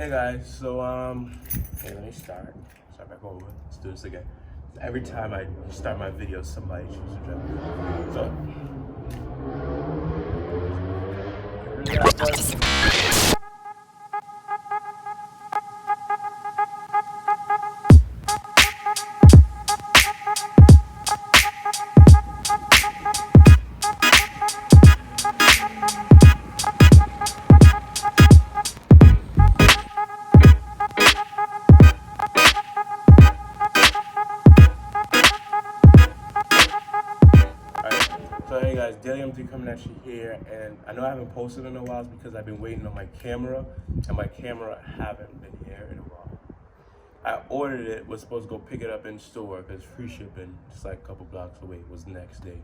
Hey guys, so hey, let me start back over. Let's do this again. Every time I start my video, somebody chooses to jump. So So hey guys, Daily M3 coming at you here, and I know I haven't posted in a while because I've been waiting on my camera, and my camera haven't been here in a while. I ordered it, was supposed to go pick it up in store because free shipping, just like a couple blocks away, was the next day.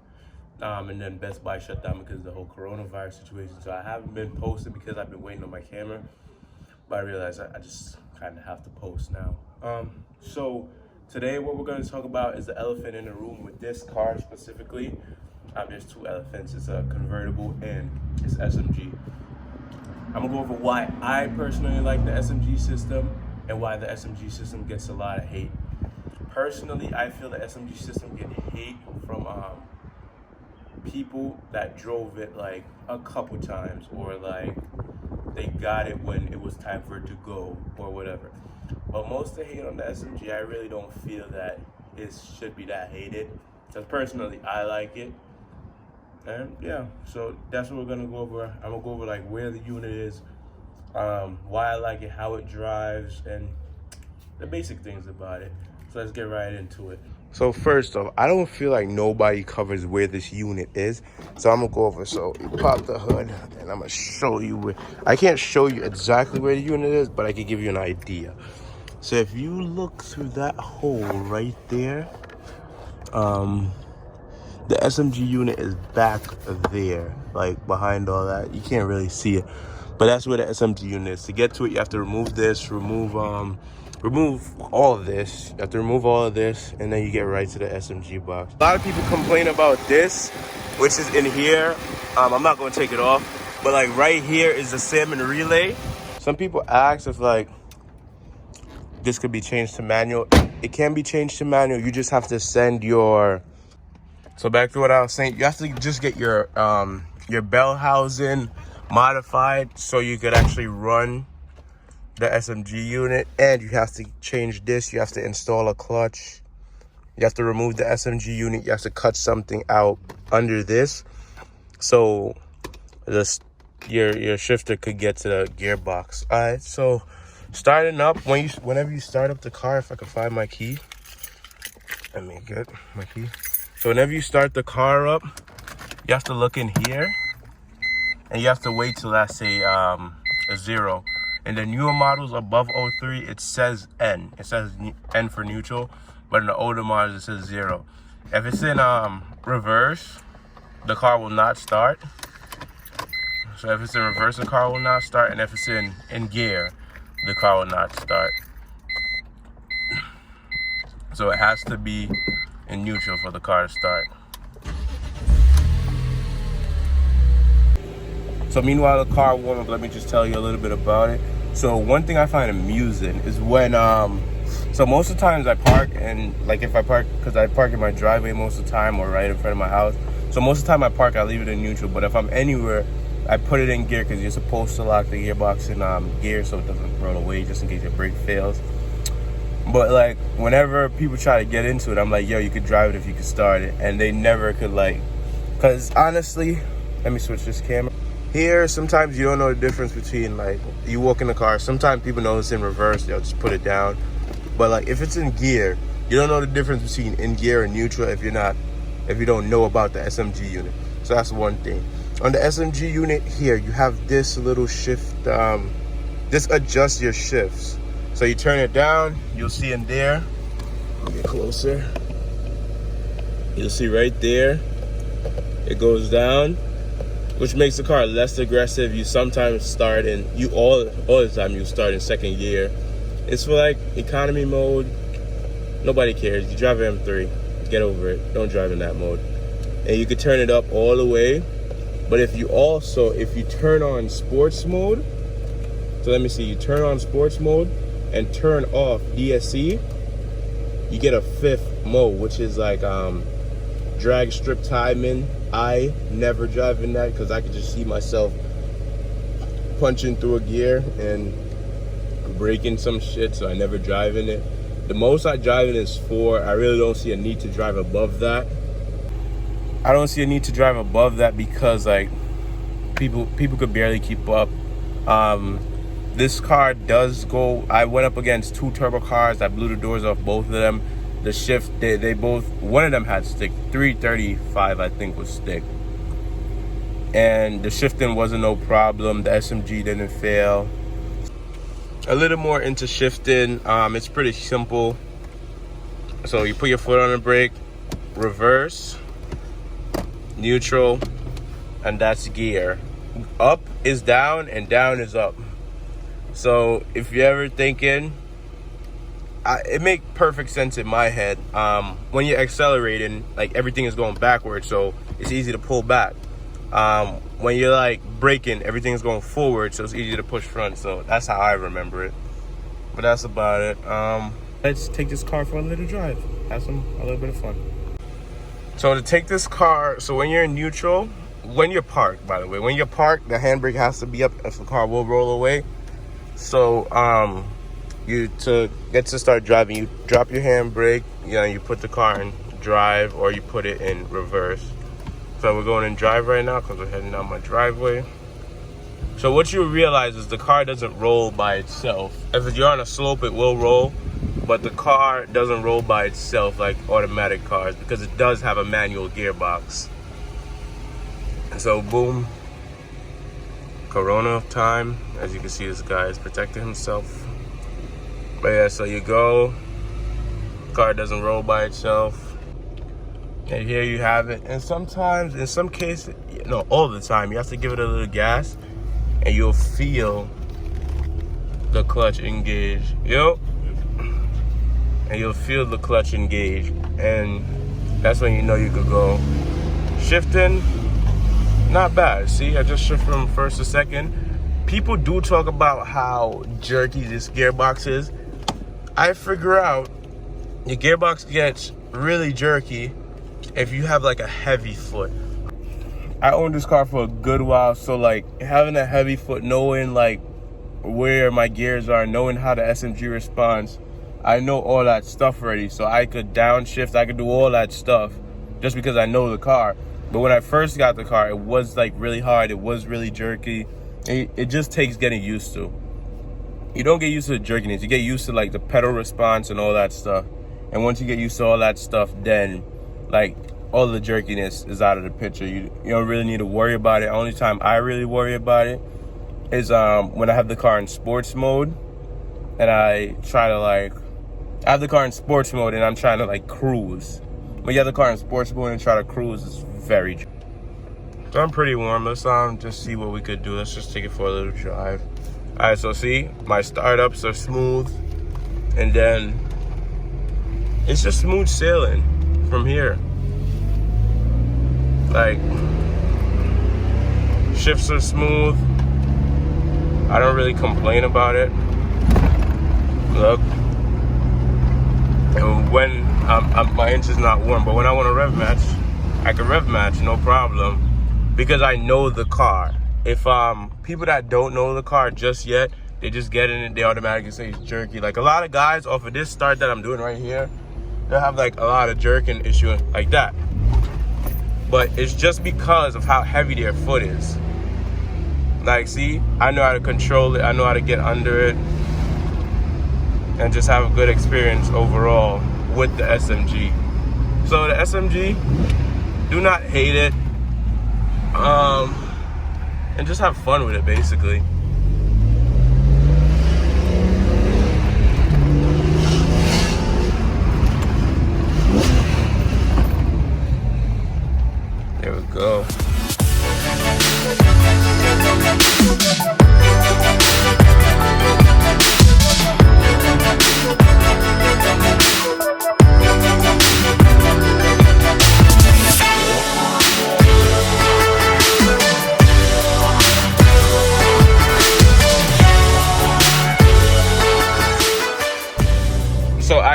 And then Best Buy shut down because of the whole coronavirus situation, so I haven't been posting because I've been waiting on my camera, but I realized I just kind of have to post now. So today what we're going to talk about is the elephant in the room with this car specifically. There's two elephants. It's a convertible and it's SMG. I'm gonna go over why I personally like the SMG system and why the SMG system gets a lot of hate. Personally, I feel the SMG system gets hate from people that drove it like a couple times, or like they got it when it was time for it to go or whatever. But most of the hate on the SMG, I really don't feel that it should be that hated. Because personally, I like it. And yeah, so that's what we're gonna go over. I'm gonna go over like where the unit is, why I like it, how it drives, and the basic things about it. So let's get right into it. So first off, I don't feel like nobody covers where this unit is. So I'm gonna go over, so you pop the hood and I'm gonna show you where. I can't show you exactly where the unit is, but I can give you an idea. So if you look through that hole right there, the SMG unit is back there, like behind all that. You can't really see it, but that's where the SMG unit is. To get to it, you have to remove this, remove all of this. You have to remove all of this, and then you get right to the SMG box. A lot of people complain about this, which is in here. I'm not gonna take it off, but like right here is the salmon relay. Some people ask if like this could be changed to manual. It can be changed to manual. You just have to send your. So back to what I was saying, you have to just get your bell housing modified so you could actually run the SMG unit, and you have to change this. You have to install a clutch. You have to remove the SMG unit. You have to cut something out under this, so your shifter could get to the gearbox. All right, so starting up, whenever you start up the car, if I can find my key, let me get my key. So whenever you start the car up, you have to look in here, and you have to wait till that say a 0. In the newer models above 03, it says N. It says N for neutral, but in the older models, it says 0. If it's in reverse, the car will not start. So if it's in reverse, the car will not start, and if it's in gear, the car will not start. So it has to be in neutral for the car to start. So meanwhile the car warm up, let me just tell you a little bit about it. So one thing I find amusing is when so most of the times I park, and like if I park, because I park in my driveway most of the time or right in front of my house, so most of the time I park, I leave it in neutral. But if I'm anywhere, I put it in gear, because you're supposed to lock the gearbox in gear so it doesn't roll away, just in case your brake fails. But like whenever people try to get into it, I'm like, yo, you could drive it if you could start it, and they never could, like, because honestly, let me switch this camera. Here, sometimes you don't know the difference between, like, you walk in the car, sometimes people know it's in reverse, they'll just put it down. But like if it's in gear, you don't know the difference between in gear and neutral if you don't know about the SMG unit. So that's one thing. On the SMG unit here, you have this little shift, this adjusts your shifts. So you turn it down, you'll see in there, get closer, you'll see right there, it goes down, which makes the car less aggressive. You sometimes start in, all the time you start in second gear. It's for like economy mode, nobody cares. You drive an M3, get over it, don't drive in that mode. And you could turn it up all the way, but if you turn on sports mode, So let me see, you turn on sports mode and turn off DSC, you get a 5th mode, which is like drag strip timing. I never drive in that because I could just see myself punching through a gear and breaking some shit, so I never drive in it. The most I drive in is 4. I really don't see a need to drive above that. I don't see a need to drive above that because like people could barely keep up. This car does go, I went up against 2 turbo cars. I blew the doors off both of them. The shift, they both, one of them had stick. 335 I think was stick. And the shifting wasn't no problem. The SMG didn't fail. A little more into shifting, it's pretty simple. So you put your foot on the brake, reverse, neutral, and that's gear. Up is down and down is up. So if you're ever thinking, it makes perfect sense in my head. When you're accelerating, like everything is going backwards, so it's easy to pull back. When you're like braking, everything is going forward, so it's easy to push front. So that's how I remember it. But that's about it. Let's take this car for a little drive. Have a little bit of fun. So to take this car, so when you're in neutral, when you're parked, by the way, when you're parked, the handbrake has to be up if the car will roll away. So to get to start driving, you drop your handbrake, you put the car in drive, or you put it in reverse. So we're going in drive right now because we're heading down my driveway. So what you realize is the car doesn't roll by itself. If you're on a slope, it will roll, but the car doesn't roll by itself like automatic cars because it does have a manual gearbox. So boom, Corona time. As you can see, this guy is protecting himself. But yeah, so you go, car doesn't roll by itself. And here you have it. And sometimes, in some cases, no, all the time, you have to give it a little gas and you'll feel the clutch engage. Yep. And you'll feel the clutch engage. And that's when you know you could go. Shifting, not bad. See, I just shift from first to second. People do talk about how jerky this gearbox is. I figure out your gearbox gets really jerky if you have like a heavy foot. I owned this car for a good while, so like having a heavy foot, knowing like where my gears are, knowing how the SMG responds, I know all that stuff already. So I could downshift, I could do all that stuff just because I know the car. But when I first got the car, it was like really hard, it was really jerky. It just takes getting used to. You don't get used to the jerkiness, you get used to like the pedal response and all that stuff. And once you get used to all that stuff, then like all the jerkiness is out of the picture. You don't really need to worry about it. Only time I really worry about it is when I have the car in sports mode and I try to like, I have the car in sports mode and I'm trying to like cruise. When you have the car in sports mode and try to cruise, it's very jerky. So I'm pretty warm. Let's just see what we could do. Let's just take it for a little drive. All right, so see, my startups are smooth, and then it's just smooth sailing from here. Like, shifts are smooth. I don't really complain about it. Look, and when my inch is not warm, but when I want to rev match, I can rev match, no problem. Because I know the car. If people that don't know the car just yet, they just get in it, they automatically say it's jerky. Like a lot of guys off of this start that I'm doing right here, they'll have like a lot of jerking issue like that. But it's just because of how heavy their foot is. Like, see, I know how to control it, I know how to get under it, and just have a good experience overall with the SMG. So the SMG, do not hate it. And just have fun with it, basically. There we go.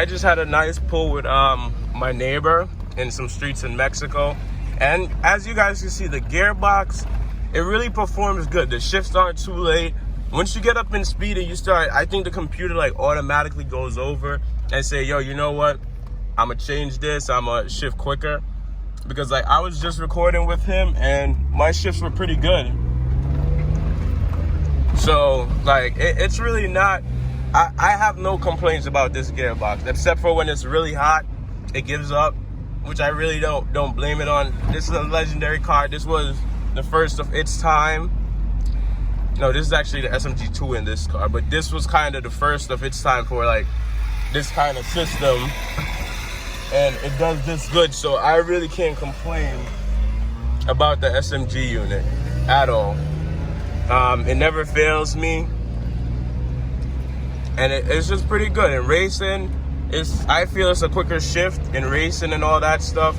I just had a nice pull with my neighbor in some streets in Mexico. And as you guys can see, the gearbox, it really performs good. The shifts aren't too late. Once you get up in speed and you start, I think the computer like automatically goes over and say, yo, you know what? I'm gonna change this, I'm gonna shift quicker. Because like I was just recording with him and my shifts were pretty good. So like it's really not, I have no complaints about this gearbox, except for when it's really hot, it gives up, which I really don't blame it on. This is a legendary car. This was the first of its time. No, this is actually the SMG2 in this car, but this was kind of the first of its time for like this kind of system, and it does this good. So I really can't complain about the SMG unit at all. It never fails me, and it's just pretty good. In racing, I feel it's a quicker shift in racing and all that stuff.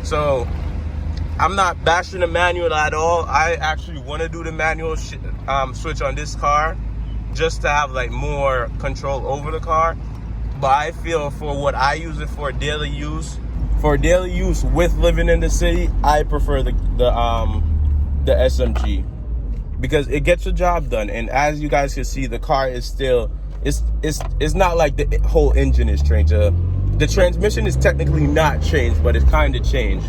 So I'm not bashing the manual at all. I actually want to do the manual switch on this car just to have like more control over the car. But I feel for what I use it for daily use, with living in the city, I prefer the SMG because it gets the job done. And as you guys can see, the car is still, it's not like the whole engine is changed. The transmission is technically not changed, but it's kind of changed.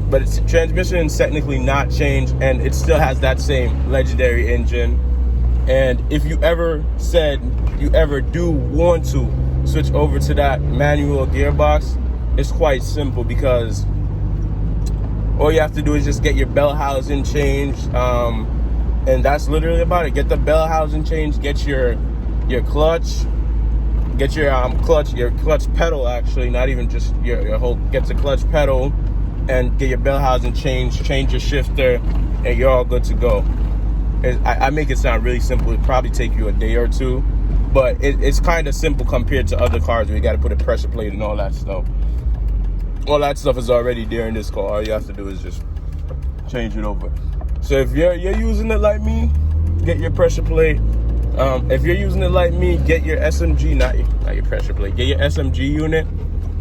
But its transmission is technically not changed, and it still has that same legendary engine. And if you ever said you ever do want to switch over to that manual gearbox, it's quite simple, because all you have to do is just get your bell housing changed, and that's literally about it. Get the bell housing changed, get your clutch, get your clutch pedal, actually, not even just your whole, get the clutch pedal, and get your bell housing changed, change your shifter, and you're all good to go. I make it sound really simple. It'd probably take you a day or two, but it's kind of simple compared to other cars where you got to put a pressure plate and all that stuff. All that stuff is already there in this car. All you have to do is just change it over. So if you're using it like me, get your pressure plate. If you're using it like me, get your SMG, not your pressure plate, get your SMG unit,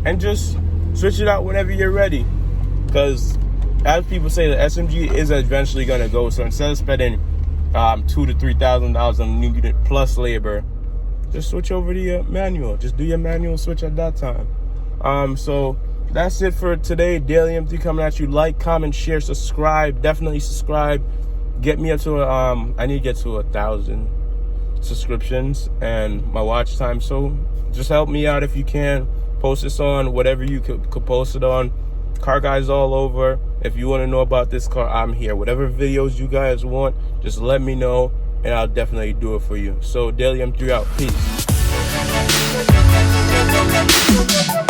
and just switch it out whenever you're ready. Because as people say, the SMG is eventually going to go. So instead of spending $2,000 to $3,000 on new unit plus labor, just switch over to your manual. Just do your manual switch at that time. So that's it for today. Daily M3 coming at you. Like, comment, share, subscribe. Definitely subscribe. Get me up to I need to get to 1,000 subscriptions and my watch time. So just help me out if you can. Post this on whatever you could post it on. Car guys all over. If you want to know about this car, I'm here. Whatever videos you guys want, just let me know and I'll definitely do it for you. So Daily M3 out. Peace.